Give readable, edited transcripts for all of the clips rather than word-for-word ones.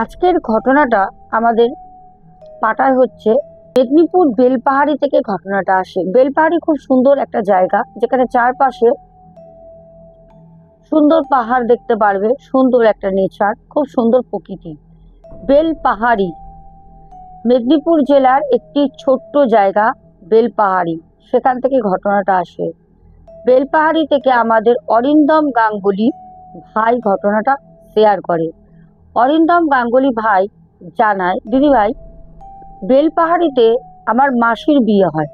আজকের ঘটনাটা আমাদের পাঠায় হচ্ছে মেদিনীপুর বেলপাহাড়ি থেকে। ঘটনাটা আসে বেলপাহাড়ি খুব সুন্দর একটা জায়গা, যেখানে চারপাশে সুন্দর পাহাড় দেখতে পারবে, সুন্দর একটা নেচার, খুব সুন্দর প্রকৃতি। বেলপাহাড়ি মেদিনীপুর জেলার একটি ছোট্ট জায়গা বেলপাহাড়ি, সেখান থেকে ঘটনাটা আসে। বেলপাহাড়ি থেকে আমাদের অরিন্দম গাঙ্গুলি ভাই ঘটনাটা শেয়ার করে। অরিন্দম গাঙ্গুলি ভাই জানায়, দিদি ভাই, বেলপাহাড়িতে আমার মাসির বিয়ে হয়।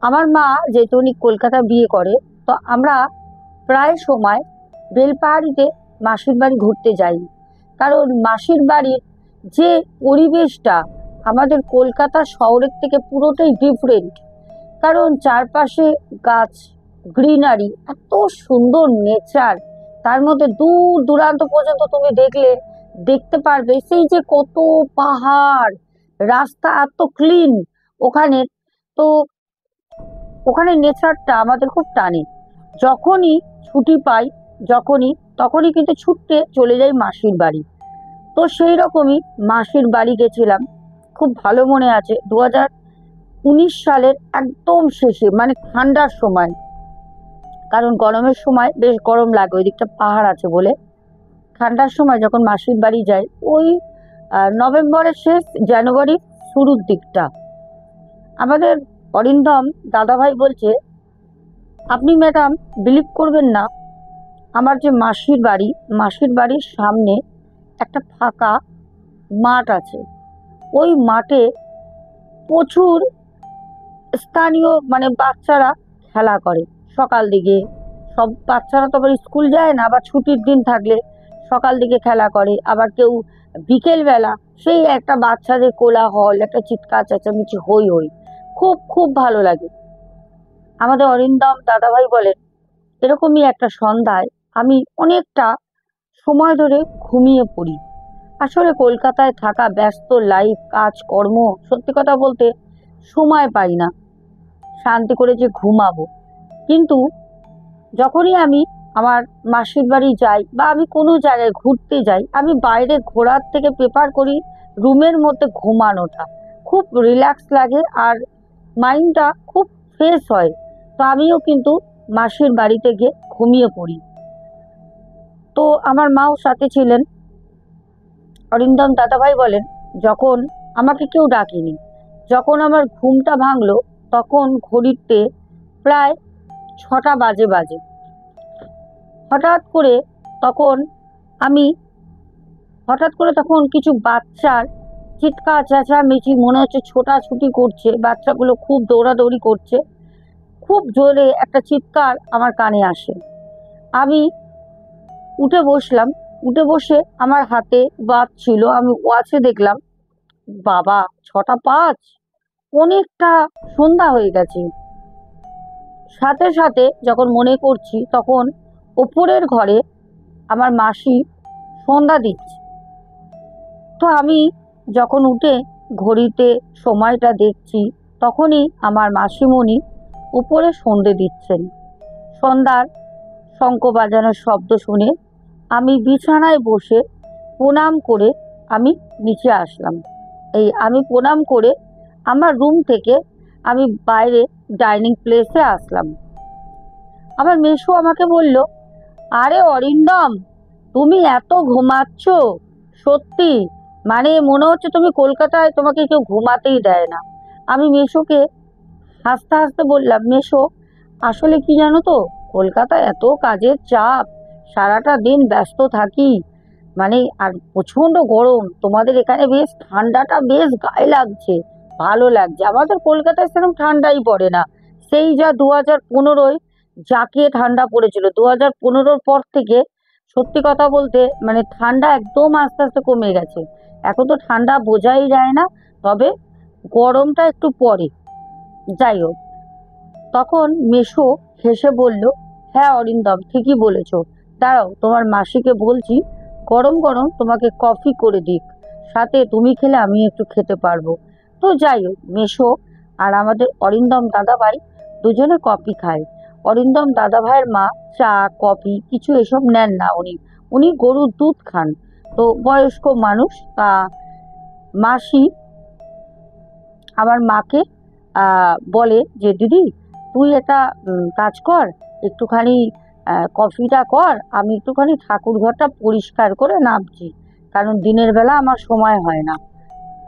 আমার মা যেহেতু উনি কলকাতা বিয়ে করে, তো আমরা প্রায় সময় বেলপাহাড়িতে মাসির বাড়ি ঘুরতে যাই। কারণ মাসির বাড়ির যে পরিবেশটা আমাদের কলকাতা শহরের থেকে পুরোটাই ডিফারেন্ট। কারণ চারপাশে গাছ, গ্রিনারি, এত সুন্দর নেচার, তার মধ্যে দূর দূরান্ত পর্যন্ত তুমি দেখতে পারবে সেই যে কত পাহাড়, রাস্তা এত ক্লিন ওখানে। তো ওখানে নেচারটা আমাদের খুব টানে। যখনই ছুটি পাই, তখনই কিন্তু ছুটতে চলে যাই মাসির বাড়ি। তো সেই রকমই মাসির বাড়ি গেছিলাম, খুব ভালো মনে আছে। 2019 সালের একদম শেষে, মানে ঠান্ডার সময়, কারণ গরমের সময় বেশ গরম লাগে, ওই দিকটা পাহাড় আছে বলে। ঠান্ডার সময় যখন মাসির বাড়ি যাই, ওই নভেম্বরের শেষ, জানুয়ারির শুরুর দিকটা। আমাদের অরিন্দম দাদাভাই বলছে, আপনি ম্যাডাম বিলিভ করবেন না, আমার যে মাসির বাড়ির সামনে একটা ফাঁকা মাঠ আছে। ওই মাঠে প্রচুর স্থানীয় মানে বাচ্চারা খেলা করে সকাল দিকে। সব বাচ্চারা তো আবার স্কুল যায় না, আবার ছুটির দিন থাকলে সকাল দিকে খেলা করে, আবার কেউ বিকেলবেলা। সেই একটা বাচ্চাদের কোলাহল, একটা চিৎকার চেঁচামেচি, হই হই, খুব খুব ভালো লাগে। আমাদের অরিন্দম দাদাভাই বলেন, এরকমই একটা সন্ধ্যায় আমি অনেকটা সময় ধরে ঘুমিয়ে পড়ি। আসলে কলকাতায় থাকা ব্যস্ত লাইফ, কাজ কর্ম, সত্যি কথা বলতে সময় পাই না শান্তি করে যে ঘুমাবো। কিন্তু যখনই আমি আমার মাসির বাড়ি যাই বা আমি কোনো জায়গায় ঘুরতে যাই, আমি বাইরে ঘোরার থেকে প্রেফার করি রুমের মধ্যে ঘুমানোটা। খুব রিল্যাক্স লাগে আর মাইন্ডটা খুব ফ্রেশ হয়। তো আমিও কিন্তু মাসির বাড়িতে গিয়ে ঘুমিয়ে পড়ি। তো আমার মাও সাথে ছিলেন। অরিন্দম দাদাভাই বলেন, যখন আমাকে কেউ ডাকেনি, যখন আমার ঘুমটা ভাঙলো, তখন ঘড়িতে প্রায় 6টা বাজে। হঠাৎ করে তখন কিছু বাচ্চার চিৎকার চেঁচামেচি, মনে হচ্ছে ছোটাছুটি করছে, বাচ্চাগুলো খুব দৌড়াদৌড়ি করছে। খুব জোরে একটা চিৎকার আমার কানে আসে। আমি উঠে বসে আমার হাতে ওয়াচ ছিল, আমি ওয়াচে দেখলাম, বাবা 6টা 5, অনেকটা সন্ধ্যা হয়ে গেছে। সাথে সাথে যখন মনে করছি, তখন ওপরের ঘরে আমার মাসি সন্ধ্যা দিচ্ছে। তো আমি যখন উঠে ঘড়িতে সময়টা দেখছি, তখনই আমার মাসিমণি উপরে সন্ধে দিচ্ছেন। সন্ধ্যার শঙ্খ বাজানোর শব্দ শুনে আমি বিছানায় বসে প্রণাম করে আমি নিচে আসলাম। আমি প্রণাম করে আমার রুম থেকে আমি বাইরে ডাইনিং প্লেসে আসলাম। আমার মেসো আমাকে বলল, আরে অরিন্দম, তুমি এত ঘুমাচ্ছ, সত্যি মানে মনে হচ্ছে তুমি কলকাতায়, তোমাকে কেউ ঘুমাতেই দেয় না। আমি মেসোকে হাসতে হাসতে বললাম, মেসো, আসলে কি জানো তো, কলকাতায় এত কাজের চাপ, সারাটা দিন ব্যস্ত থাকি, মানে আর প্রচন্ড গরম। তোমাদের এখানে বেশ ঠান্ডাটা বেশ গায়ে লাগছে, ভালো লাগছে। আমাদের কলকাতায় সেরকম ঠান্ডাই পড়ে না। সেই যা 2015-য় জাঁকিয়ে ঠান্ডা পড়েছিল, 2015-র পর থেকে সত্যি কথা বলতে মানে ঠান্ডা একদম আস্তে আস্তে কমে গেছে। এখন তো ঠান্ডা বোঝাই যায় না, তবে গরমটা একটু পরে। যাই হোক, তখন মেসো হেসে বলল, হ্যাঁ অরিন্দম, ঠিকই বলেছ, দাঁড়াও তোমার মাসিকে বলছি গরম গরম তোমাকে কফি করে দিক, সাথে তুমি খেলে আমি একটু খেতে পারবো। তো যাই হোক, মেসো আর আমাদের অরিন্দম দাদাভাই দুজনে কফি খায়। অরিন্দম দাদাভাইয়ের মা চা কফি কিছু এসব নেন না, উনি গরুর দুধ খান। তো বয়স্ক মানুষ, তা মাসি আমার মাকে বলে যে দিদি তুই একটা কাজ কর, একটুখানি কফিটা কর, আমি একটুখানি ঠাকুর ঘরটা পরিষ্কার করে নামছি, কারণ দিনের বেলা আমার সময় হয় না।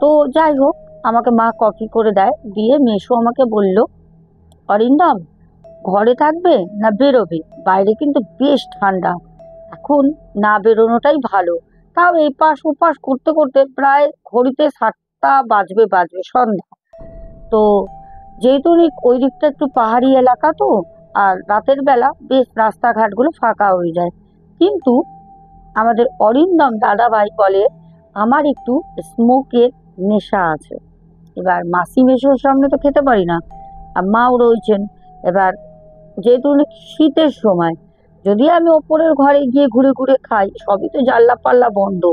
তো যাই হোক, আমাকে মা কফি করে দেয়, দিয়ে মেসো আমাকে বলল, অরিন্দম ঘরে থাকবে না বেরোবে? বাইরে কিন্তু বেশ ঠান্ডা, এখন না বেরোনোটাই ভালো। তাও এই পাশ ওপাশ করতে করতে প্রায় ঘড়িতে 7টা বাজবে বাজবে সন্ধ্যা। তো যেহেতু ওই দিকটা একটু পাহাড়ি এলাকা, তো আর রাতের বেলা বেশ রাস্তাঘাটগুলো ফাঁকা হয়ে যায়। কিন্তু আমাদের অরিন্দম দাদাভাই বলে আমার একটু স্মোকের নেশা আছে। এবার মাসি মেশোর সামনে তো খেতে পারি না, আর মাও রয়েছেন। এবার যেহেতু শীতের সময়, যদি আমি ওপরের ঘরে গিয়ে ঘুরে ঘুরে খাই, সবই তো জানলা পাল্লা বন্ধ,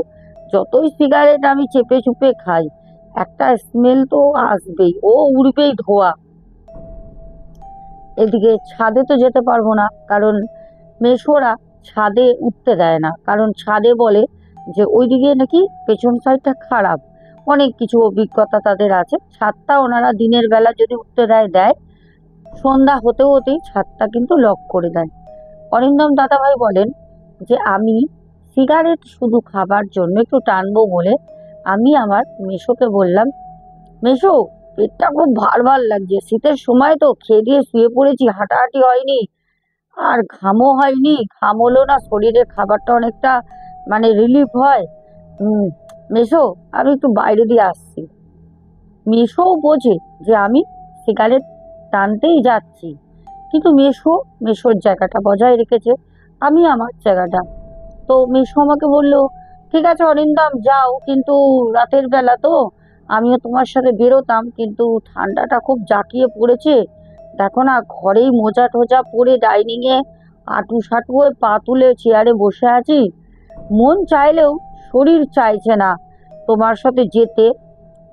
যতই সিগারেট আমি চেপে চুপে খাই, একটা স্মেল তো আসবেই, ও উড়বেই ধোয়া। এদিকে ছাদে তো যেতে পারবো না, কারণ মেশোরা ছাদে উঠতে দেয় না, কারণ ছাদে বলে যে ওইদিকে নাকি পেছন সাইডটা খারাপ, অনেক কিছু অভিজ্ঞতা তাদের আছে। ছাদটা ওনারা দিনের বেলা যদি উঠতে দেয়, সন্ধ্যা হতে হতেই ছাদটা কিন্তু লক করে দেয়। অরিন্দম দাদাভাই বলেন যে আমি সিগারেট শুধু খাবার জন্য একটু টানবো বলে আমি আমার মেশোকে বললাম, মেশো পেটটা খুব ভার ভার লাগছে, শীতের সময় তো খেয়ে দিয়ে শুয়ে পড়েছি, হাঁটাহাঁটি হয়নি, আর ঘামও হয়নি, ঘাম হলো না, শরীরের খাবারটা অনেকটা মানে রিলিফ হয়। মেশো আমি একটু বাইরে দিয়ে আসছি। মেশোও বোঝে যে আমি সিগারেট টানতেই যাচ্ছি, কিন্তু মেশোর জায়গাটা বজায় রেখেছে, আমি আমার জায়গাটা। তো মেশো আমাকে বলল, ঠিক আছে অরিন্দম যাও, কিন্তু রাতের বেলা তো আমিও তোমার সাথে বেরোতাম, কিন্তু ঠান্ডাটা খুব জাঁকিয়ে পড়েছে, দেখো না ঘরেই মোজা টোজা পরে ডাইনিংয়ে আঁটু সাটু হয়ে পা তুলে চেয়ারে বসে আছি, মন চাইলেও শরীর চাইছে না তোমার সাথে যেতে।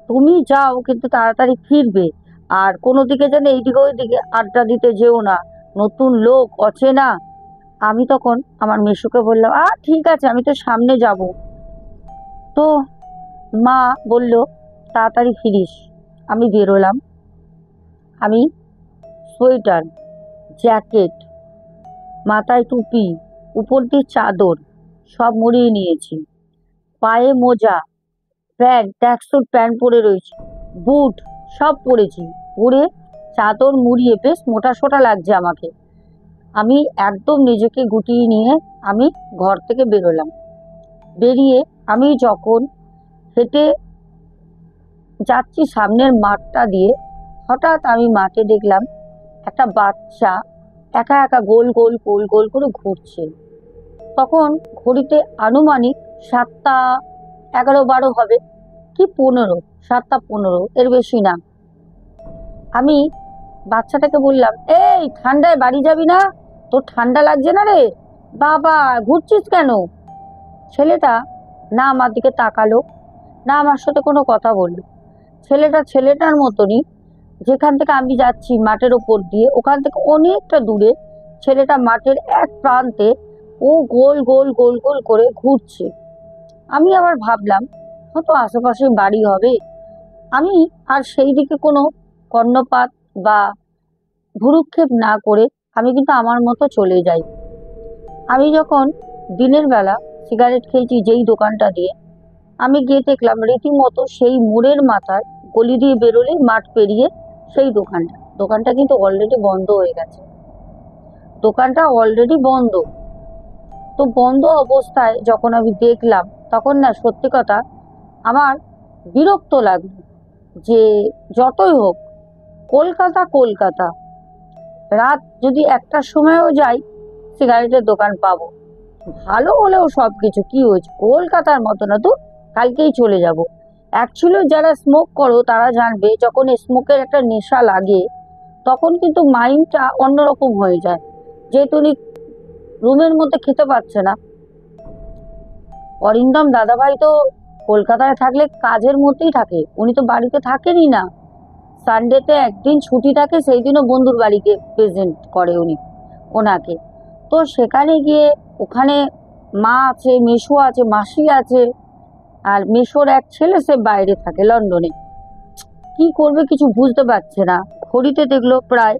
তুমি যাও, কিন্তু তাড়াতাড়ি ফিরবে, আর কোনো দিকে যেন এইদিকে ওইদিকে আড্ডা দিতে যেও না, নতুন লোক অচেনা। আমি তখন আমার মেসোকে বললাম, ঠিক আছে আমি তো সামনে যাব। তো মা বলল তাড়াতাড়ি ফিরিস। আমি বেরোলাম। আমি সোয়েটার, জ্যাকেট, মাথায় টুপি, উপর দিয়ে চাদর সব মুড়িয়ে নিয়েছি, পায়ে মোজা, প্যান্ট, ট্র্যাকস্যুট প্যান্ট পরে রয়েছি, বুট সব পরেছি, পরে চাদর মুড়িয়ে বেশ মোটা সোটা লাগছে আমাকে। আমি একদম নিজেকে গুটিয়ে নিয়ে আমি ঘর থেকে বেরোলাম। বেরিয়ে আমি যখন হেঁটে যাচ্ছি সামনের মাঠটা দিয়ে, হঠাৎ আমি মাঠে দেখলাম একটা বাচ্চা একা একা গোল গোল গোল গোল করে ঘুরছে। তখন ঘড়িতে আনুমানিক 7টা 11-12 হবে, কি 15, 7টা 15, এর বেশি না। আমি বাচ্চাটাকে বললাম, এই ঠান্ডায় বাড়ি যাবি না? তোর ঠান্ডা লাগছে না রে বাবা, ঘুরছিস কেন? ছেলেটা না আমার দিকে তাকালো, না আমার সাথে কোনো কথা বললো। ছেলেটা ছেলেটার মতনই, যেখান থেকে আমি যাচ্ছি মাঠের ওপর দিয়ে, ওখান থেকে অনেকটা দূরে ছেলেটা মাঠের এক প্রান্তে ও গোল গোল গোল গোল করে ঘুরছে। আমি আবার ভাবলাম হয়তো আশেপাশে বাড়ি হবে। আমি আর সেই দিকে কোনো কর্ণপাত বা ভুরুক্ষেপ না করে আমি কিন্তু আমার মতো চলে যাই। আমি যখন দিনের বেলা সিগারেট খেয়েছি যেই দোকানটা দিয়ে, আমি গিয়ে দেখলাম রীতিমতো সেই মোড়ের মাথায় গলি দিয়ে বেরোলে মাঠ পেরিয়ে সেই দোকানটা কিন্তু অলরেডি বন্ধ হয়ে গেছে। দোকানটা অলরেডি বন্ধ। তো বন্ধ অবস্থায় যখন আমি দেখলাম, তখন না সত্যি কথা আমার বিরক্ত লাগলো, যে যতই হোক কলকাতা কলকাতা, রাত যদি 1টার সময়ও যাই সিগারেটের দোকান পাবো, ভালো হলেও সব কিছু কি হয়েছে, কলকাতার মতো না তো, কালকেই চলে যাব। অ্যাকচুয়ালি যারা স্মোক করো তারা জানবে, যখন স্মোকের একটা নেশা লাগে তখন কিন্তু মাইন্ডটা অন্যরকম হয়ে যায়। যেহেতু উনি রুমের মধ্যে খেতে পাচ্ছে না, অরিন্দম দাদাভাই তো কলকাতায় থাকলে কাজের মধ্যেই থাকে, উনি তো বাড়িতে থাকেনই না। সানডেতে একদিন ছুটি থাকে, সেই দিনও বন্ধুর বাড়িকে প্রেজেন্ট করে উনি ওনাকে। তো সেখানে গিয়ে ওখানে মা আছে, মেসো আছে, মাসি আছে, আর মেসোর এক ছেলে, সে বাইরে থাকে লন্ডনে। কি করবে কিছু বুঝতে পারছে না। ঘড়িতে দেখলো প্রায়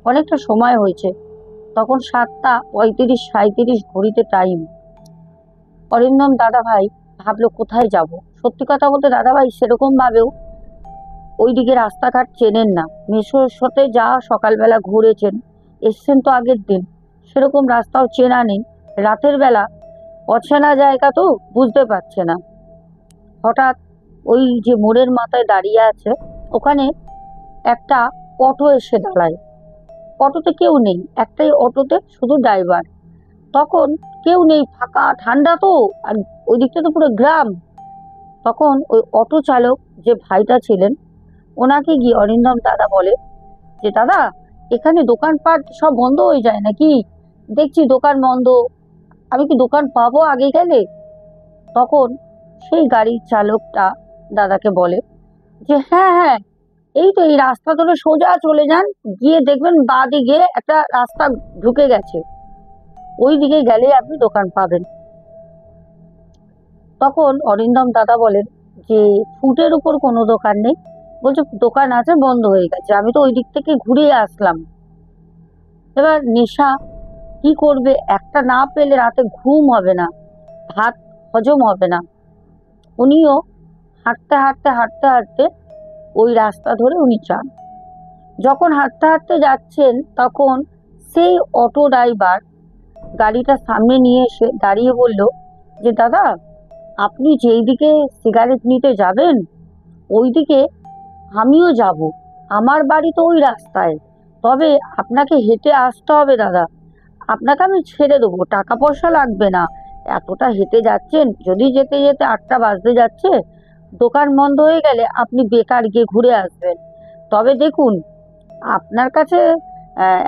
অনেকটা সময় হয়েছে, তখন 7:35-37 ঘড়িতে টাইম। অরিন্দম দাদা ভাই ভাবলো কোথায় যাব। সত্যি কথা বলতে দাদা ভাই সেরকম ভাবেও ওইদিকে রাস্তাঘাট চেনেন না। মেসোর সাথে যা সকালবেলা ঘুরেছেন, এসছেন তো আগের দিন, সেরকম রাস্তাও চেনা নেই। রাতের বেলা অচেনা জায়গা তো বুঝতে পারছে না। হঠাৎ ওই যে মোড়ের মাথায় দাঁড়িয়ে আছে, ওখানে একটা অটো এসে দাঁড়ায়। অটোতে কেউ নেই, একটাই অটোতে শুধু ড্রাইভার। তখন কেউ নেই, ফাঁকা, ঠান্ডা তো, আর ওই দিকটা তো পুরো গ্রাম। তখন ওই অটো চালক যে ভাইটা ছিলেন, ওনাকে গিয়ে অরিন্দম দাদা বলে যে দাদা, এখানে দোকানপাট সব বন্ধ হয়ে যায় নাকি? দেখছি দোকান বন্ধ, আমি কি দোকান পাবো আগে গেলে? তখন সেই গাড়ির চালকটা দাদাকে বলে যে হ্যাঁ হ্যাঁ, এই তো এই রাস্তা ধরে সোজা চলে যান, গিয়ে দেখবেন বাঁ দিকে একটা রাস্তা ঢুকে গেছে, ওই দিকে গেলে আপনি দোকান পাবেন। তখন অরিন্দম দাদা বলেন যে ফুটের উপর কোনো দোকান নেই। বলছে দোকান আছে, বন্ধ হয়ে গেছে, আমি তো ওই দিক থেকে ঘুরে আসলাম। এবার নেশা, কি করবে, একটা না পেলে রাতে ঘুম হবে না, ভাত হজম হবে না। উনিও হাঁটতে হাঁটতে হাঁটতে হাঁটতে ওই রাস্তা ধরে উনি যান। যখন হাঁটতে হাঁটতে যাচ্ছেন, তখন সেই অটো ড্রাইভার গাড়িটা সামনে নিয়ে এসে দাঁড়িয়ে বলল যে দাদা, আপনি যেই দিকে সিগারেট নিতে যাবেন, ওই দিকে আমিও যাব, আমার বাড়ি তো ওই রাস্তায়, তবে আপনাকে হেঁটে আসতে হবে দাদা, আপনাকে আমি ছেড়ে দেবো, টাকা পয়সা লাগবে না। এতটা হেঁটে যাচ্ছেন, যদি যেতে যেতে 8টা বাজতে যাচ্ছে, দোকান বন্ধ হয়ে গেলে আপনি বেকার গিয়ে ঘুরে আসবেন। তবে দেখুন, আপনার কাছে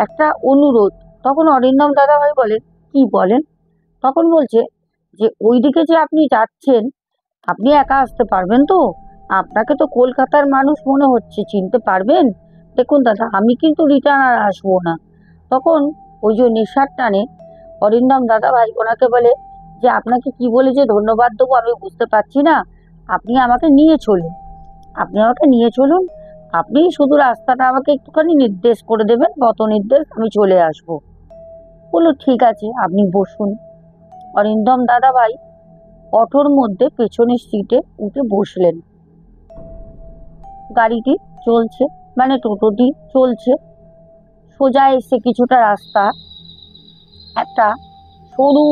একটা অনুরোধ। তখন অরিন্দম দাদাভাই বলেন কি বলেন? তখন বলছে যে ওইদিকে যে আপনি যাচ্ছেন, আপনি একা আসতে পারবেন তো? আপনাকে তো কলকাতার মানুষ মনে হচ্ছে, চিনতে পারবেন? দেখুন দাদা, আমি কিন্তু রিটার্ন আর আসবো না। তখন ওই যে নেশার টানে অরিন্দম দাদাভাই ওনাকে বলে যে আপনাকে কি বলে যে ধন্যবাদ দেবো আমি বুঝতে পারছি না, আপনি আমাকে নিয়ে চলুন, আপনি আমাকে নিয়ে চলুন, আপনি শুধু রাস্তাটা আমাকে একটুখানি নির্দেশ করে দেবেন, পথ নির্দেশ, আমি চলে আসবো। বললো ঠিক আছে, আপনি বসুন। অরিন্দম দাদাভাই অটোর মধ্যে পেছনের সিটে উঠে বসলেন। গাড়িটি চলছে, মানে টোটোটি চলছে। সোজা এসে কিছুটা রাস্তা, একটা সরু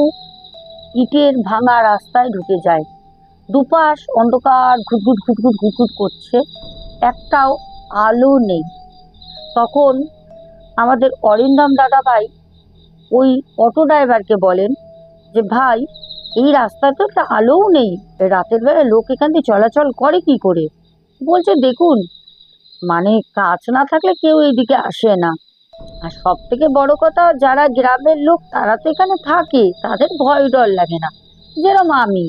ইটের ভাঙা রাস্তায় ঢুকে যায়। দুপাশ অন্ধকার, ঘুটঘুট ঘুটঘুট ঘুটঘুট করছে, একটাও আলো নেই। তখন আমাদের অরিন্দম দাদাভাই ওই অটো ড্রাইভারকে বলেন যে ভাই, এই রাস্তায় তো একটা আলোও নেই, রাতের বেলায় লোক এখান দিয়ে চলাচল করে কি করে? বলছে দেখুন, মানে কাজ না থাকলে কেউ এইদিকে আসে না, আর সব থেকে বড় কথা, যারা গ্রামের লোক তারা তো এখানে থাকে, তাদের ভয় ডর লাগে না। যেরকম আমি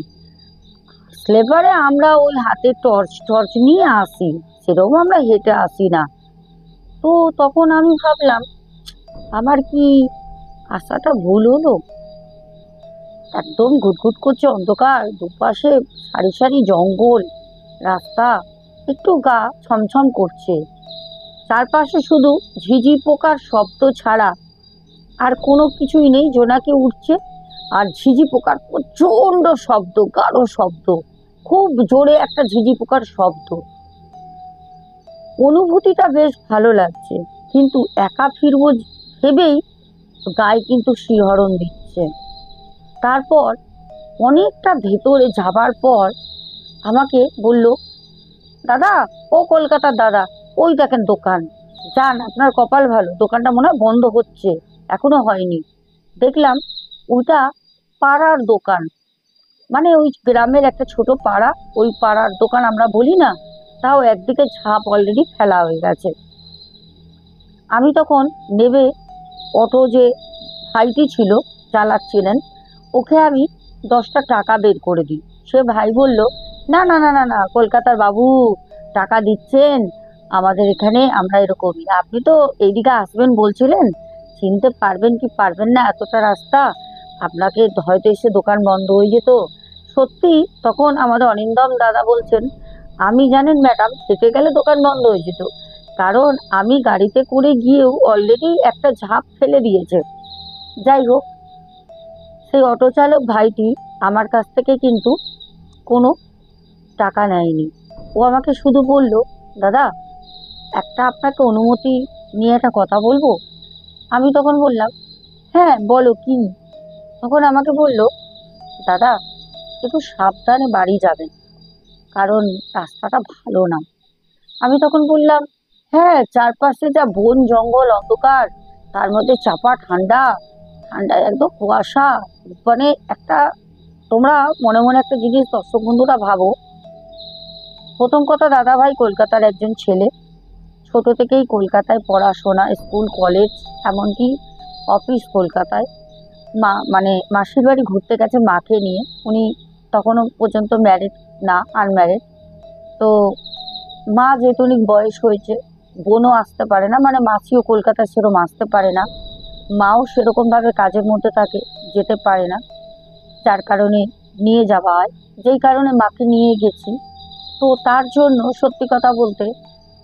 স্লেপারে আমরা ওই হাতে টর্চ টর্চ নিয়ে আসি, সেরকম আমরা হেঁটে আসি না। তো তখন আমি ভাবলাম, আমার কি আশাটা ভুল হলো? একদম ঘুটঘুট করছে অন্ধকার, দুপাশে সারি সারি জঙ্গল, রাস্তা, একটু গা ছমছম করছে, চারপাশে শুধু ঝিঝি পোকার শব্দ ছাড়া আর কোনো কিছুই নেই। জোনাকি উঠছে আর ঝিঝি পোকার প্রচন্ড শব্দ, গাঢ় শব্দ, খুব জোরে একটা ঝিঝি পোকার শব্দ। অনুভূতিটা বেশ ভালো লাগছে, কিন্তু একা ফিরবো ভেবেই গায়ে কিন্তু শিহরণ দিচ্ছে। তারপর অনেকটা ভেতরে যাবার পর আমাকে বলল, দাদা, ও কলকাতার দাদা, ওই দেখেন দোকান, যান, আপনার কপাল ভালো, দোকানটা মনে হয় বন্ধ হচ্ছে, এখনো হয়নি। দেখলাম ওইটা পাড়ার দোকান, মানে ওই গ্রামের একটা ছোট পাড়া, ওই পাড়ার দোকান আমরা বলি না, তাও একদিকে ঝাঁপ অলরেডি ফেলা হয়ে গেছে। আমি তখন নেবে অটো যে ভাইটি ছিল চালাচ্ছিলেন, ওকে আমি 10টা টাকা বের করে দিই। সে ভাই বলল, না না না না না, কলকাতার বাবু টাকা দিচ্ছেন, আমাদের এখানে আমরা এরকমই, আপনি তো এইদিকে আসবেন বলছিলেন, চিনতে পারবেন কি পারবেন না এতটা রাস্তা, আপনাকে হয়তো এসে দোকান বন্ধ হয়ে যেত। সত্যি তখন আমাদের অরিন্দম দাদা বলছেন, আমি জানেন ম্যাডাম থেকে গেলে দোকান বন্ধ হয়ে যেত, কারণ আমি গাড়িতে করে গিয়েও অলরেডি একটা ঝাঁপ ফেলে দিয়েছে। যাই হোক, সেই অটো চালক ভাইটি আমার কাছ থেকে কিন্তু কোনো টাকা নেয়নি। ও আমাকে শুধু বলল, দাদা একটা আপনাকে অনুমতি নিয়ে একটা কথা বলবো। আমি তখন বললাম, হ্যাঁ বলো কি। তখন আমাকে বলল, দাদা একটু সাবধানে বাড়ি যাবেন, কারণ রাস্তাটা ভালো না। আমি তখন বললাম, হ্যাঁ চারপাশে যা বন জঙ্গল অন্ধকার, তার মধ্যে চাপা ঠান্ডা, ঠান্ডায় একদম কুয়াশা, মানে একটা, তোমরা মনে মনে একটা জিনিস দর্শক বন্ধুরা ভাবো। প্রথম কথা, দাদা ভাই কলকাতার একজন ছেলে, ছোট থেকেই কলকাতায় পড়াশোনা, স্কুল কলেজ এমনকি অফিস কলকাতায়। মা মানে মাসির বাড়ি ঘুরতে গেছে মাকে নিয়ে, উনি তখনও পর্যন্ত ম্যারিড না, আনম্যারিড। তো মা যেহেতু অনেক বয়স হয়েছে, বোনও আসতে পারে না, মানে মাসিও কলকাতা সেরকম আসতে পারে না, মাও সেরকমভাবে কাজের মধ্যে থাকে, যেতে পারে না, যার কারণে নিয়ে যাওয়া হয়, যেই কারণে মাকে নিয়ে গেছি। তো তার জন্য সত্যি কথা বলতে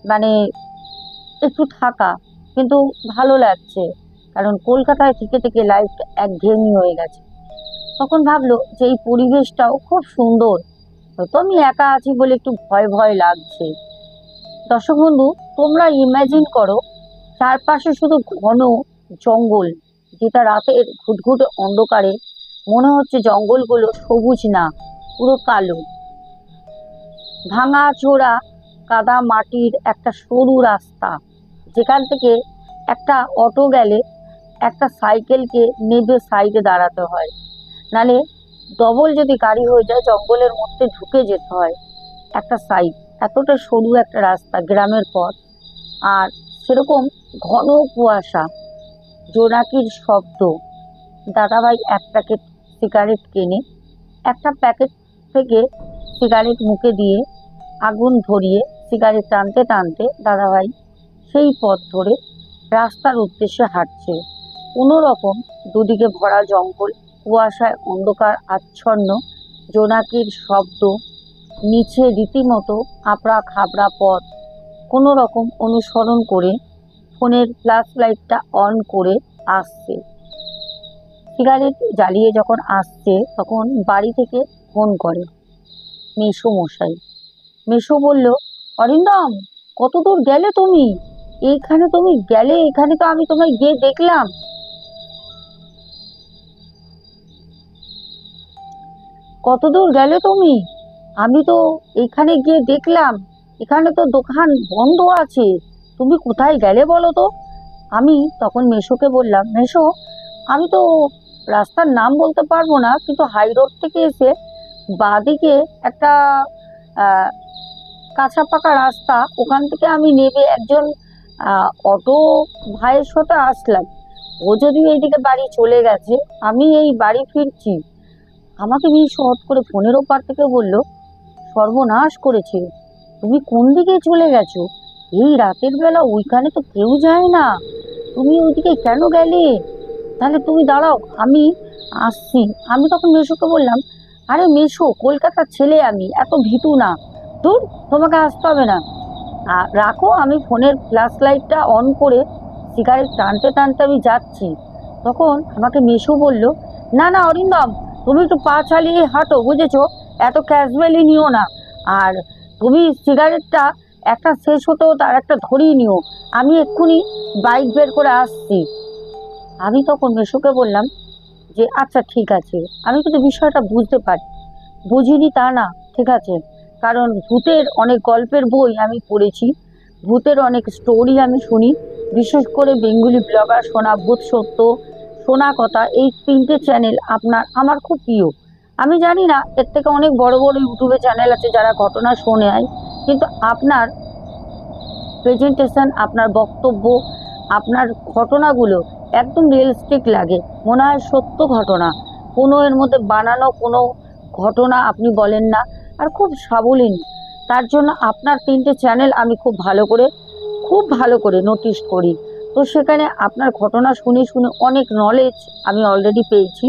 মানে একটু থাকা কিন্তু ভালো লাগছে, কারণ কলকাতায় থেকে থেকে লাইফ একঘেয়েমি হয়ে গেছে। তখন ভাবলো যে এই পরিবেশটাও খুব সুন্দর, হয়তো আমি একা আছি বলে একটু ভয় ভয় লাগছে। দর্শক বন্ধু, তোমরা ইমাজিন করো চারপাশে শুধু ঘন জঙ্গল, যেটা রাতের ঘুটঘুটে অন্ধকারে মনে হচ্ছে জঙ্গলগুলো সবুজ না, পুরো কালো। ভাঙা চোরা কাদা মাটির একটা সরু রাস্তা, যেখান থেকে একটা অটো গেলে একটা সাইকেলকে নেবে সাইডে দাঁড়াতে হয়, নালে ডবল যদি গাড়ি হয়ে যায় জঙ্গলের মধ্যে ঢুকে যেতে হয় একটা সাইড। এতটা সরু একটা রাস্তা, গ্রামের পথ, আর সেরকম ঘন কুয়াশা, জোনাকির শব্দ। দাদাভাই এক প্যাকেট সিগারেট কেনে, একটা প্যাকেট থেকে সিগারেট মুখে দিয়ে আগুন ধরিয়ে সিগারেট টানতে টানতে দাদাভাই সেই পথ ধরে রাস্তার উদ্দেশ্যে হাঁটছে। কোনো রকম দুদিকে ভরা জঙ্গল, কুয়াশায় অন্ধকার আচ্ছন্ন, জোনাকির শব্দ, নিচে রীতিমতো আপড়া খাবড়া পথ, কোনো রকম অনুসরণ করে ফোনের ফ্ল্যাশ লাইটটা অন করে আসছে। সিগারেট জ্বালিয়ে যখন আসছে তখন বাড়ি থেকে ফোন করে মেসো মশাই। মেসো বলল, অরিন্দম কত দূর গেলে তুমি? এইখানে তুমি গেলে, এখানে তো আমি তোমায় গিয়ে দেখলাম। কত দূর গেলে তুমি? আমি তো এখানে গিয়ে দেখলাম, এখানে তো দোকান বন্ধ আছে, তুমি কোথায় গেলে বলো তো। আমি তখন মেসোকে বললাম, মেসো আমি তো রাস্তার নাম বলতে পারবো না, কিন্তু হাই রোড থেকে এসে বাঁদিকে একটা কাঁচা পাকা রাস্তা, ওখান থেকে আমি নেবে একজন অটো ভাইয়ের সাথে আসলাম। ও যদিও এইদিকে বাড়ি চলে গেছে, আমি এই বাড়ি ফিরছি। আমাকে মিশো হট করে ফোনের ওপার থেকে বলল, সর্বনাশ করেছে, তুমি কোন দিকে চলে গেছো? এই রাতের বেলা ওইখানে তো কেউ যায় না, তুমি ওইদিকে কেন গেলে? তাহলে তুমি দাঁড়াও, আমি আসছি। আমি তখন মেসোকে বললাম, আরে মেসো, কলকাতার ছেলে আমি, এত ভীতু না, দূর, তোমাকে আসতে হবে না, আর রাখো, আমি ফোনের ফ্ল্যাশ লাইটটা অন করে সিগারেট টানতে টানতে আমি যাচ্ছি। তখন আমাকে মেসো বলল, না না অরিন্দম, তুমি একটু পা চালিয়ে হাঁটো, বুঝেছো, এত ক্যাজুয়ালি নিও না, আর তুমি সিগারেটটা একটা শেষ হতেও তার একটা ধরিয়ে নিও, আমি এক্ষুনি বাইক বের করে আসছি। আমি তখন মেসোকে বললাম যে আচ্ছা ঠিক আছে, আমি কিন্তু বিষয়টা বুঝতে পারি, বুঝিনি তা না, ঠিক আছে, কারণ ভূতের অনেক গল্পের বই আমি পড়েছি, ভূতের অনেক স্টোরি আমি শুনি, বিশেষ করে বেঙ্গলি ব্লগার সোনা ভূত সত্য, সোনা কথা, এই তিনটে চ্যানেল আমার খুব প্রিয়। আমি জানি না এর থেকে অনেক বড় বড় ইউটিউবে চ্যানেল আছে যারা ঘটনা শোনায়, কিন্তু আপনার প্রেজেন্টেশন, আপনার বক্তব্য, আপনার ঘটনাগুলো একদম রিয়েলিস্টিক লাগে, মনে হয় সত্য ঘটনা, কোনো এর মধ্যে বানানো কোনো ঘটনা আপনি বলেন না, আর খুব সাবলীল। তার জন্য আপনার তিনটে চ্যানেল আমি খুব ভালো করে নোটিস করি। তো সেখানে আপনার ঘটনা শুনে শুনে অনেক নলেজ আমি অলরেডি পেয়েছি।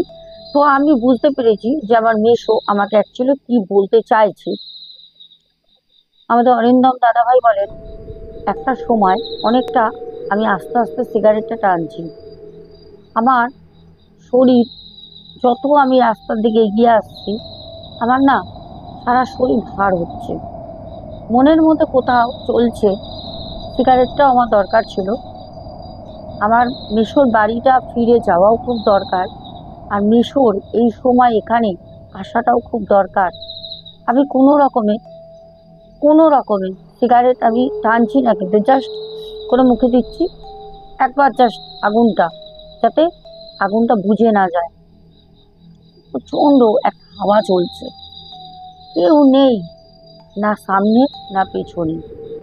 তো আমি বুঝতে পেরেছি যে আমার মেসো আমাকে অ্যাকচুয়ালি কি বলতে চাইছে। আমাদের অরিন্দম দাদাভাই বলেন, একটা সময় অনেকটা আমি আস্তে আস্তে সিগারেটটা টানছি। আমার শরীর, যত আমি রাস্তার দিকে এগিয়ে আসছি, আমার না সারা শরীর ভার হচ্ছে। মনের মধ্যে কোথাও চলছে সিগারেটটাও আমার দরকার ছিল, আমার মেসোর বাড়িটা ফিরে যাওয়াও খুব দরকার, আর মেসোর এই সময় এখানে আসাটাও খুব দরকার। আমি কোনো রকমে সিগারেট আমি টানছি না, কিন্তু জাস্ট করে মুখে দিচ্ছি একবার, জাস্ট যাতে আগুনটা বুঝে না যায়। প্রচণ্ড একটা হাওয়া চলছে, কেউ নেই, না সামনে না পেছনে,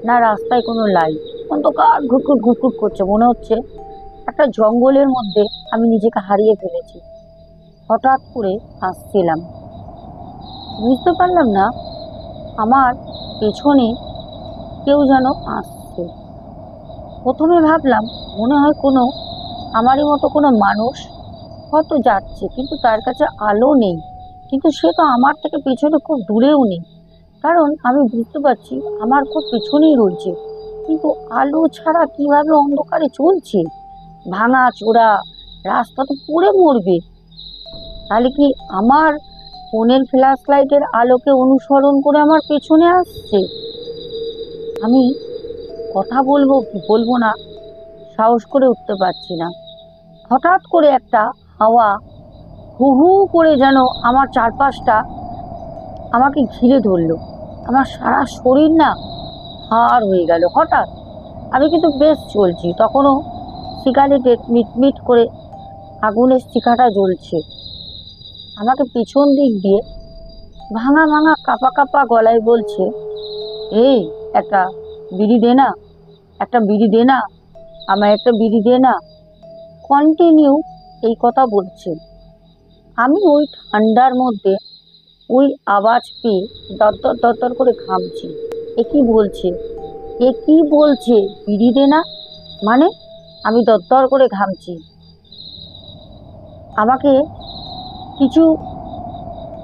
না রাস্তায় কোনো লাইট, অন্ধকার ঘুটঘুট ঘুটঘুট করছে। মনে হচ্ছে একটা জঙ্গলের মধ্যে আমি নিজেকে হারিয়ে ফেলেছি। হঠাৎ করে হাসছিলাম, বুঝতে পারলাম না আমার পেছনে কেউ যেন আসছে। প্রথমে ভাবলাম মনে হয় কোনো আমারই মতো কোনো মানুষ হয়তো যাচ্ছে, কিন্তু তার কাছে আলো নেই, কিন্তু সে তো আমার থেকে পেছনে খুব দূরেও নেই, কারণ আমি বুঝতে পারছি আমার খুব পেছনেই রয়েছে, কিন্তু আলো ছাড়া কিভাবে অন্ধকারে চলছে? ভাঙা চোরা রাস্তা, তো পুড়ে মরবে। তাহলে কি আমার ফোনের ফ্ল্যাশ লাইটের আলোকে অনুসরণ করে আমার পেছনে আসছে? আমি কথা বলবো কি বলবো না সাহস করে উঠতে পারছি না। হঠাৎ করে একটা হাওয়া হু হু করে যেন আমার চারপাশটা আমাকে ঘিরে ধরলো। আমার সারা শরীর না ভার হয়ে গেল হঠাৎ। আমি কিন্তু বেশ চলছি, তখনও সিগারেটের মিটমিট করে আগুনের শিখাটা জ্বলছে। আমাকে পিছন দিক দিয়ে ভাঙা ভাঙা কাঁপা কাঁপা গলায় বলছে, এই একটা বিড়ি দে না, একটা বিড়ি দে না, আমায় একটা বিড়ি দে না। কন্টিনিউ এই কথা বলছে। আমি ওই ঠান্ডার মধ্যে ওই আওয়াজ পেয়ে দরদর দরদর করে ঘামছি। এ কি বলছে বিড়ি দে না, মানে আমি দরদর করে ঘামছি। আমাকে কিছুক্ষণ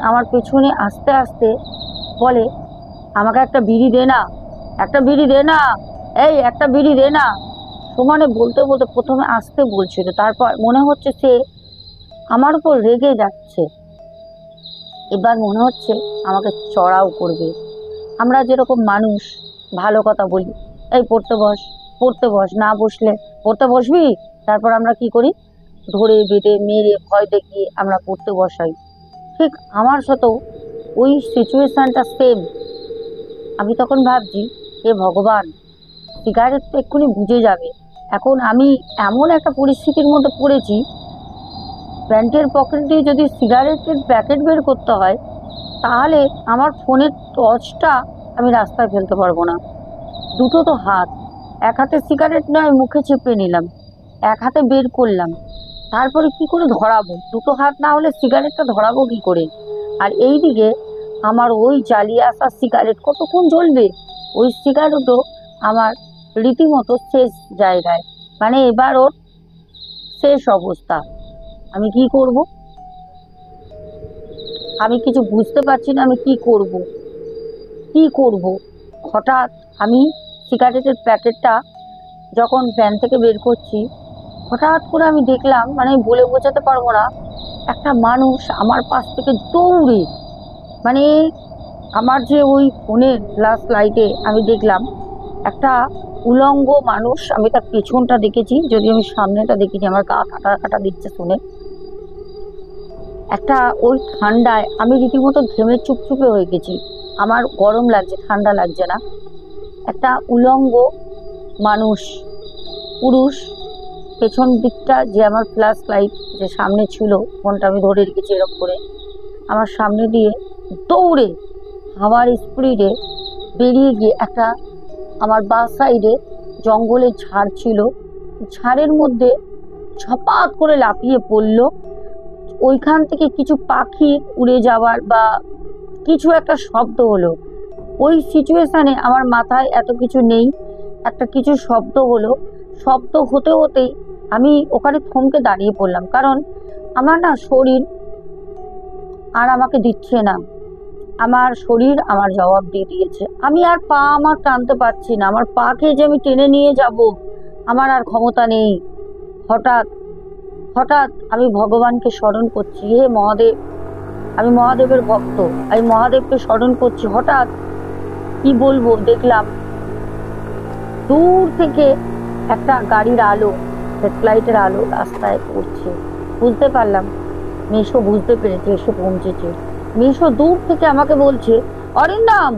আমার পেছনে আস্তে আস্তে বলে, আমাকে একটা বিড়ি দে না, একটা বিড়ি দে না, এই একটা বিড়ি দে না। সমানে বলতে বলতে প্রথমে আসতে বলছিল, তারপর মনে হচ্ছে সে আমার উপর রেগে যাচ্ছে, এবার মনে হচ্ছে আমাকে চড়াও করবে। আমরা যেরকম মানুষ ভালো কথা বলি, এই পড়তে বস, না বসলে পড়তে বসবি, তারপর আমরা কি করি, ধরে বেঁধে মেরে ভয় দেখিয়ে আমরা পড়তে বসাই। ঠিক আমার সাথেও ওই সিচুয়েশনটা সেম। আমি তখন ভাবছি, এ ভগবান, সিগারেট তো এক্ষুনি বুঝে যাবে। এখন আমি এমন একটা পরিস্থিতির মধ্যে পড়েছি, প্যান্টের পকেট দিয়ে যদি সিগারেটের প্যাকেট বের করতে হয়, তাহলে আমার ফোনের টর্চটা আমি রাস্তায় ফেলতে পারবো না। দুটো তো হাত, এক হাতে সিগারেট নয় মুখে চেপে নিলাম, এক হাতে বের করলাম, তারপরে কি করে ধরাবো? দুটো হাত না হলে সিগারেটটা ধরাবো কি করে? আর এই দিকে আমার ওই জ্বালিয়ে আসা সিগারেট কতক্ষণ জ্বলবে? ওই সিগারেটও আমার রীতিমতো শেষ জায়গায়, মানে এবার ওর শেষ অবস্থা। আমি কি করব? আমি কিছু বুঝতে পারছি না, আমি কি করব। হঠাৎ আমি সিগারেটের প্যাকেটটা যখন ভ্যান থেকে বের করছি, হঠাৎ করে আমি দেখলাম, মানে বলে বোঝাতে পারবো না, একটা মানুষ আমার পাশ থেকে দৌড়ে, মানে আমার যে ওই ফোনের ফ্ল্যাশ লাইটে আমি দেখলাম একটা উলঙ্গ মানুষ। আমি তার পেছনটা দেখেছি, যদি আমি সামনেটা দেখিনি, আমার গা কাটা কাটা দিচ্ছে শুনে। একটা ওই ঠান্ডায় আমি রীতিমতো ঘেমে চুপচুপে হয়ে গেছি, আমার গরম লাগছে, ঠান্ডা লাগছে না। একটা উলঙ্গ মানুষ, পুরুষ, পেছন দিকটা যে আমার ফ্ল্যাশ লাইট যে সামনে ছিল, ফোনটা আমি ধরে রেখেছি এরকম করে, আমার সামনে দিয়ে দৌড়ে হাওয়ার স্পিডে বেরিয়ে গিয়ে একটা আমার বাঁ সাইডে জঙ্গলের ঝাড় ছিল, ঝাড়ের মধ্যে ছপাত করে লাফিয়ে পড়ল। ওইখান থেকে কিছু পাখি উড়ে যাওয়ার বা কিছু একটা শব্দ হলো। ওই সিচুয়েশানে আমার মাথায় এত কিছু নেই, একটা কিছু শব্দ হলো, শব্দ হতে হতেই আমি ওখানে থমকে দাঁড়িয়ে পড়লাম, কারণ আমার না শরীর আর আমাকে দিচ্ছে না, আমার শরীর আমার জবাব দিয়ে দিয়েছে। আমি আর পা আমার টানতে পারছি না, আমার পাকে যে আমি টেনে নিয়ে যাব আমার আর ক্ষমতা নেই। হঠাৎ হঠাৎ আমি ভগবানকে স্মরণ করছি, হে মহাদেব, আমি মহাদেবের ভক্ত, আমি মহাদেবকে স্মরণ করছি। হঠাৎ কি বলবো, দেখলাম দূর থেকে একটা গাড়ির আলো, হেডলাইটের আলো রাস্তায় পড়ছে। বুঝতে পারলাম মেশো বুঝতে পেরেছে, এসে পৌঁছেছে। মেশো দূর থেকে আমাকে বলছে, অরিন্দম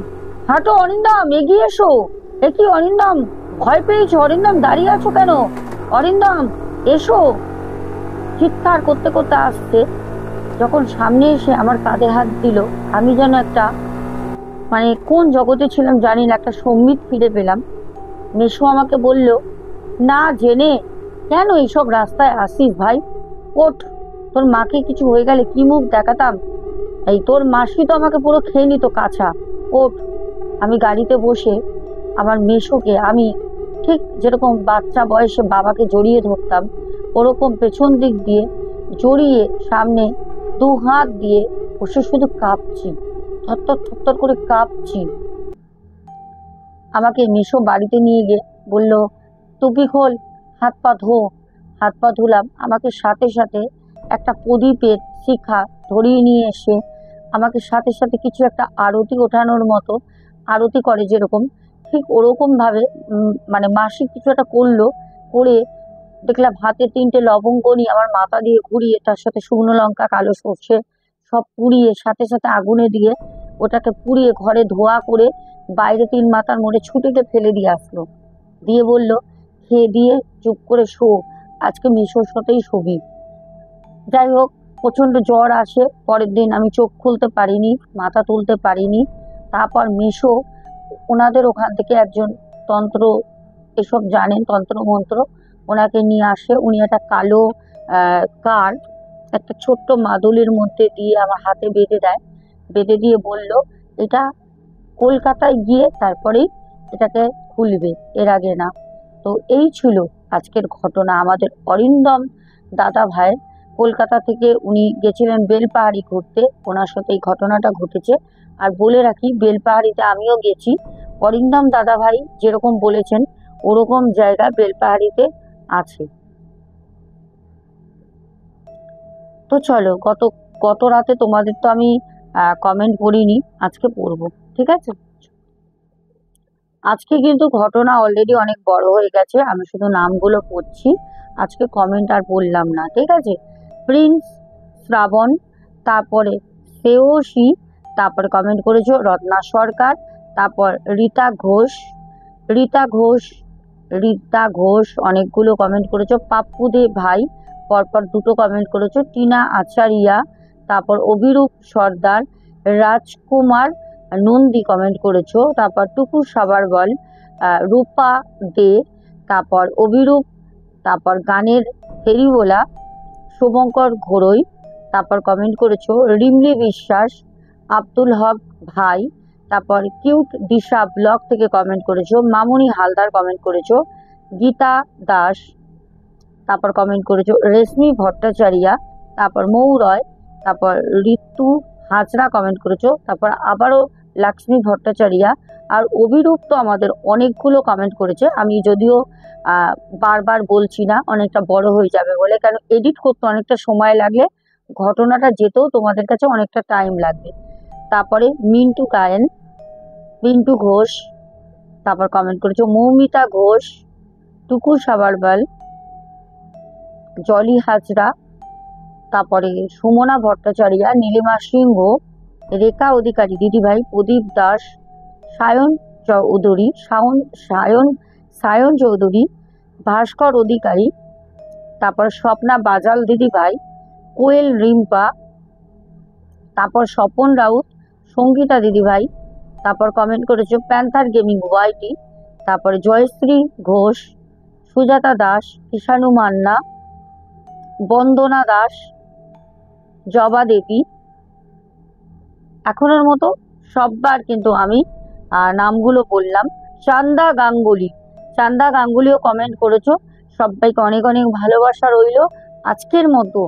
হাঁটো, অরিন্দম এগিয়ে এসো। এ কি অরিন্দম, ভয় পেয়েছো? অরিন্দম দাঁড়িয়ে আছো কেন? অরিন্দম এসো। চিৎকার করতে করতে আসছে। যখন সামনে এসে আমার কাঁধে হাত দিল, আমি যেন একটা মানে কোন জগতে ছিলাম জানি না, একটা সম্বিত ফিরে পেলাম। মেশো আমাকে বলল, না জেনে কেন এইসব রাস্তায় আসিস ভাই, ওঠ, তোর মাকে কিছু হয়ে গেলে কি মুখ দেখাতাম, এই তোর মাসি তো আমাকে পুরো খেয়ে নিত কাঁচা, ওঠ। আমি গাড়িতে বসে আমার মেশোকে আমি ঠিক যেরকম বাচ্চা বয়সে বাবাকে জড়িয়ে ধরতাম, ওরকম পেছন দিক দিয়ে জড়িয়ে সামনে দু হাত দিয়ে বসে শুধু কাঁপছি, থরথর থরথর করে কাঁপছি। আমাকে মেশো বাড়িতে নিয়ে গিয়ে বলল, টুপি খোল, হাত পা ধো। হাত পা ধুলাম। আমাকে সাথে সাথে একটা প্রদীপের শিখা ধরিয়ে নিয়ে এসে আমাকে সাথে সাথে কিছু একটা আরতি ওঠানোর মতো, আরতি করে যেরকম, ঠিক ওরকম ভাবে মানে মাসি কিছু একটা করলো। করে দেখলাম হাতে 3টে লবঙ্গ নিয়ে আমার মাথা দিয়ে ঘুরিয়ে, তার সাথে শুকনো লঙ্কা, কালো সর্ষে সব পুড়িয়ে সাথে সাথে আগুনে দিয়ে ওটাকে পুড়িয়ে ঘরে ধোয়া করে বাইরে 3 মাথার মোড়ে ছুটিতে ফেলে দিয়ে আসলো। দিয়ে বলল, খেয়ে দিয়ে চুপ করে শো, আজকে মিশোর সাথেই শোবি। যাই হোক, প্রচন্ড জ্বর আসে। পরের দিন আমি চোখ খুলতে পারিনি, মাথা তুলতে পারিনি। তারপর মিশো ওনাদের ওখান থেকে একজন তন্ত্র এসব জানেন, তন্ত্র মন্ত্র, ওনাকে নিয়ে আসে। উনি একটা কালো কার একটা ছোট্ট মাদুলির মধ্যে দিয়ে আমার হাতে বেঁধে দেয়, বেঁধে দিয়ে বলল, এটা কলকাতায় গিয়ে তারপরেই এটাকে খুলবে, এর আগে না। তো এই ছিল আজকের ঘটনা আমাদের অরিন্দম দাদা ভাই। কলকাতা থেকে উনি গেছিলেন বেলপাহাড়ি ঘুরতে, ওনার সাথে এই ঘটনাটা ঘটেছে। আর বলে রাখি, বেলপাহাড়িতে আমিও গেছি। অরিন্দম দাদা ভাই যেরকম বলেছেন ওরকম জায়গা বেলপাহাড়িতে আছে। তো চলো, গত গত রাতে তোমাদের তো আমি কমেন্ট পড়িনি, আজকে পড়বো, ঠিক আছে? আজকে কিন্তু ঘটনা অলরেডি অনেক বড় হয়ে গেছে, আমি শুধু নামগুলো পড়ছি, আজকে কমেন্ট আর বললাম না, ঠিক আছে? প্রিন্স শ্রাবণ, তারপরে শ্রেয়সী, তারপরে কমেন্ট করেছো রত্না সরকার, তারপর রীতা ঘোষ, রীতা ঘোষ, রীতা ঘোষ অনেকগুলো কমেন্ট করেছো। পাপ্পু দে ভাই পরপর 2টো কমেন্ট করেছো। টিনা আচারিয়া, তারপর অভিরূপ সর্দার, রাজকুমার নন্দী কমেন্ট করেছো। তারপর টুকু সাবারওয়াল, রূপা দে, তারপর অভিরূপ, তারপর গানের ফেরিওয়ালা শুভঙ্কর ঘোড়ই, তারপর কমেন্ট করেছো রিমলি বিশ্বাস, আব্দুল হক ভাই, তারপর কিউট দিশা ব্লগ থেকে কমেন্ট করেছো। মামুনি হালদার কমেন্ট করেছো। গীতা দাস, তারপর কমেন্ট করেছো রেশমি ভট্টাচার্যা, তারপর মৌরয়, তারপর ঋতু হাজরা কমেন্ট করেছো। তারপর আবারও লক্ষ্মী ভট্টাচার্যা। আর অভিরূপ তো আমাদের অনেকগুলো কমেন্ট করেছে, আমি যদিও বারবার বলছি না, অনেকটা বড় হয়ে যাবে বলে, কারণ এডিট করতে অনেকটা সময় লাগলে ঘটনাটা যেতেও তোমাদের কাছে অনেকটা টাইম লাগবে। তারপরে মিন্টু গায়েন, পিন্টু ঘোষ, তারপর কমেন্ট করেছো মৌমিতা ঘোষ, টুকু সাবারওয়াল, জলি হাজরা, তারপরে সুমনা ভট্টাচার্য, নীলিমা সিংহ, রেখা অধিকারী দিদিভাই, প্রদীপ দাস, সায়ন চৌধুরী, সায়ন চৌধুরী, ভাস্কর অধিকারী, তারপর স্বপ্না বাজাল দিদিভাই, কোয়েল রিম্পা, তারপর স্বপন রাউত, সঙ্গীতা দিদিভাই, তারপর কমেন্ট করেছো প্যান্থার গেমিং ওয়াইটি, তারপরে জয়শ্রী ঘোষ, সুজাতা দাস, কিষাণু মান্না, বন্দনা দাস, জবা দেবী। এখনের মতো সববার কিন্তু আমি নামগুলো বললাম। চান্দা গাঙ্গুলি, চান্দা গাঙ্গুলিও কমেন্ট করেছো। সবাইকে অনেক অনেক ভালোবাসা রইল। আজকের মতো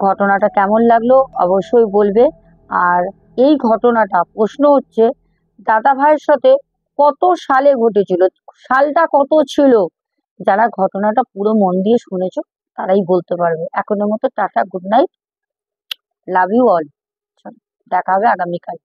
ঘটনাটা কেমন লাগলো অবশ্যই বলবে। আর এই ঘটনাটা প্রশ্ন হচ্ছে দাদা ভাইয়ের সাথে কত সালে ঘটেছিল, সালটা কত ছিল? যারা ঘটনাটা পুরো মন দিয়ে শুনেছো তারাই বলতে পারবে। এখনের মতো tata, good night, love you all. দেখা হবে আগামীকাল।